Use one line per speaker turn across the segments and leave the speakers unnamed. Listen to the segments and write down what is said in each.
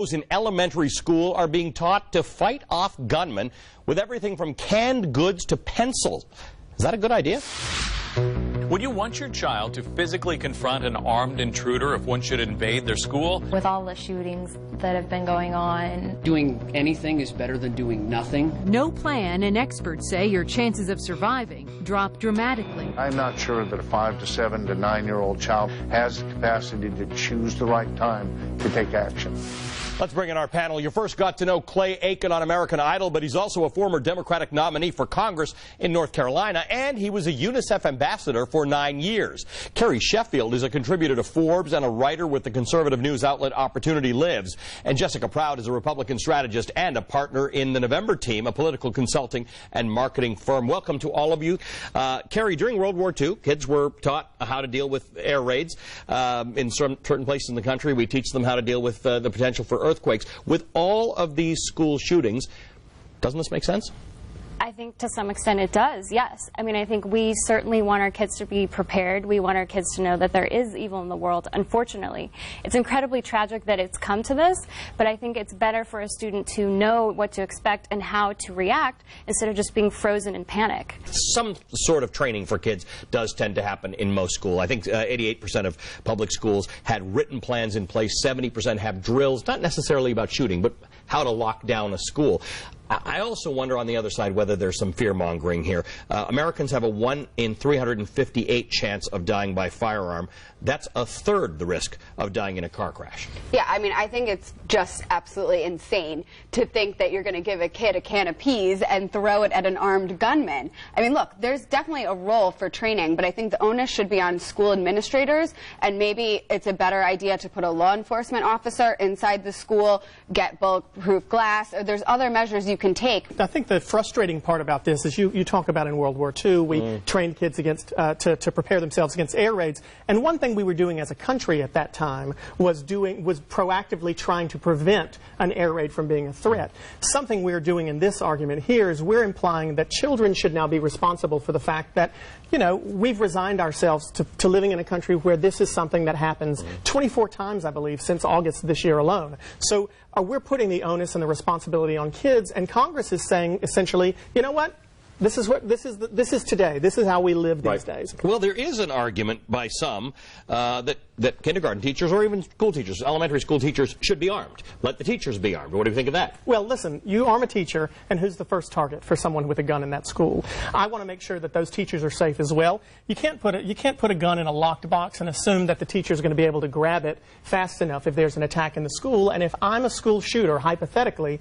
Those in elementary school are being taught to fight off gunmen with everything from canned goods to pencils. Is that a good idea?
Would you want your child to physically confront an armed intruder if one should invade their school?
With all the shootings that have been going on,
doing anything is better than doing nothing.
No plan, and experts say your chances of surviving drop dramatically.
I'm not sure that a 5 to 7 to 9-year-old child has the capacity to choose the right time to take action.
Let's bring in our panel. You first got to know Clay Aiken on American Idol, but he's also a former Democratic nominee for Congress in North Carolina, and he was a UNICEF ambassador for 9 years. Kerry Sheffield is a contributor to Forbes and a writer with the conservative news outlet Opportunity Lives. And Jessica Proud is a Republican strategist and a partner in the November Team, a political consulting and marketing firm. Welcome to all of you. Kerry, during World War II, kids were taught how to deal with air raids. In certain places in the country, we teach them how to deal with the potential for earthquakes. With all of these school shootings, doesn't this make sense?
I think to some extent it does, yes. I mean, I think we certainly want our kids to be prepared. We want our kids to know that there is evil in the world, unfortunately. It's incredibly tragic that it's come to this, but I think it's better for a student to know what to expect and how to react instead of just being frozen in panic.
Some sort of training for kids does tend to happen in most schools. I think 88% of public schools had written plans in place. 70% have drills, not necessarily about shooting, but how to lock down a school. I also wonder on the other side whether there's some fear-mongering here. Americans have a 1 in 358 chance of dying by firearm. That's a third the risk of dying in a car crash.
Yeah, I mean, I think it's just absolutely insane to think that you're going to give a kid a can of peas and throw it at an armed gunman. I mean, look, there's definitely a role for training, but I think the onus should be on school administrators, and maybe it's a better idea to put a law enforcement officer inside the school, get bulletproof glass, or there's other measures you can take.
I think the frustrating part about this is you talk about in World War II, we trained kids against to prepare themselves against air raids, and one thing we were doing as a country at that time was proactively trying to prevent an air raid from being a threat. Something we're doing in this argument here is we're implying that children should now be responsible for the fact that, you know, we've resigned ourselves to living in a country where this is something that happens 24 times, I believe, since August this year alone. So we're putting the onus and the responsibility on kids, and Congress is saying essentially, you know what? This is today. This is how we live these days.
Well, there is an argument by some that kindergarten teachers or even school teachers, elementary school teachers, should be armed. Let the teachers be armed. What do you think of that?
Well, listen, you arm a teacher, and who's the first target for someone with a gun in that school? I want to make sure that those teachers are safe as well. You can't put a gun in a locked box and assume that the teacher is going to be able to grab it fast enough if there's an attack in the school. And if I'm a school shooter, hypothetically,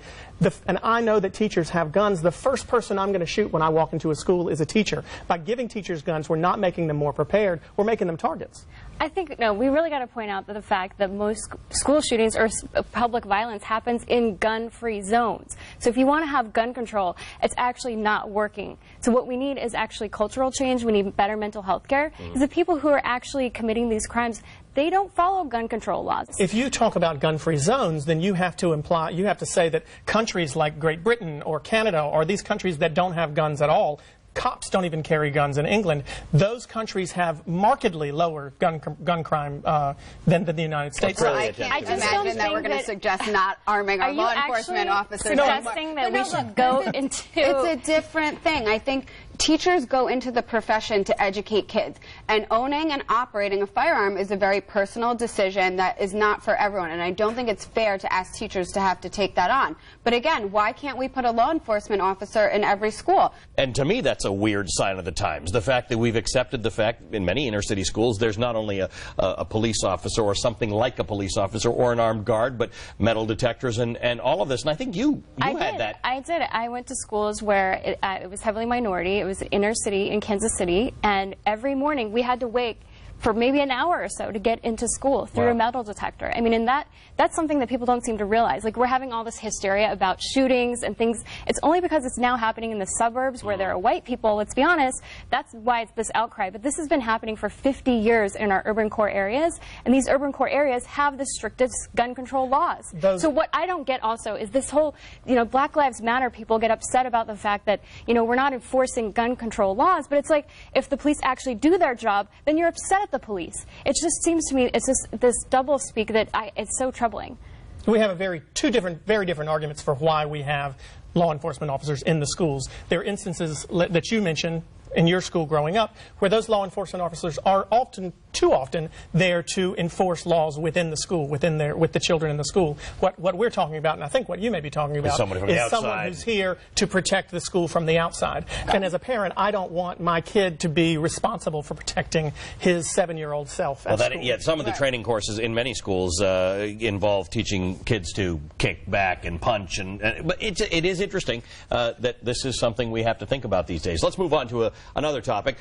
and I know that teachers have guns, the first person I'm going to shoot when I walk into a school is a teacher. By giving teachers guns, we're not making them more prepared. We're making them targets.
I think, no, we really got to point out that the fact that most school shootings or public violence happens in gun-free zones. So if you want to have gun control, it's actually not working. So what we need is actually cultural change. We need better mental health care. Because the people who are actually committing these crimes, they don't follow gun control laws.
If you talk about gun-free zones, then you have to say that countries like Great Britain or Canada or these countries that don't have guns at all, cops don't even carry guns in England. Those countries have markedly lower gun crime than the United States.
Well, I can't imagine that we're going to suggest not arming our law enforcement officers.
Are you actually suggesting that we should go into...
It's a different thing. I think teachers go into the profession to educate kids, and owning and operating a firearm is a very personal decision that is not for everyone, and I don't think it's fair to ask teachers to have to take that on. But again, why can't we put a law enforcement officer in every school?
And to me, that's a weird sign of the times. The fact that we've accepted the fact in many inner city schools there's not only a police officer or something like a police officer or an armed guard, but metal detectors and all of this. And I think you had that.
I did. I went to schools where it was heavily minority. It was inner city in Kansas City, and every morning we had to wait for maybe an hour or so to get into school through a metal detector. I mean, and that's something that people don't seem to realize. Like, we're having all this hysteria about shootings and things. It's only because it's now happening in the suburbs where there are white people, let's be honest. That's why it's this outcry. But this has been happening for 50 years in our urban core areas, and these urban core areas have the strictest gun control laws. So what I don't get also is this whole, Black Lives Matter people get upset about the fact that, we're not enforcing gun control laws, but it's like, if the police actually do their job, then you're upset at the police. It just seems to me it's just this double speak that it's so troubling.
We have two very different arguments for why we have law enforcement officers in the schools. There are instances that you mentioned in your school growing up where those law enforcement officers are too often there to enforce laws within the school, with the children in the school. What we're talking about, and I think what you may be talking about, is someone who's here to protect the school from the outside. And as a parent, I don't want my kid to be responsible for protecting his 7-year-old self at school.
Yeah, some of the training courses in many schools involve teaching kids to kick back and punch, but it is interesting that this is something we have to think about these days. Let's move on to another topic.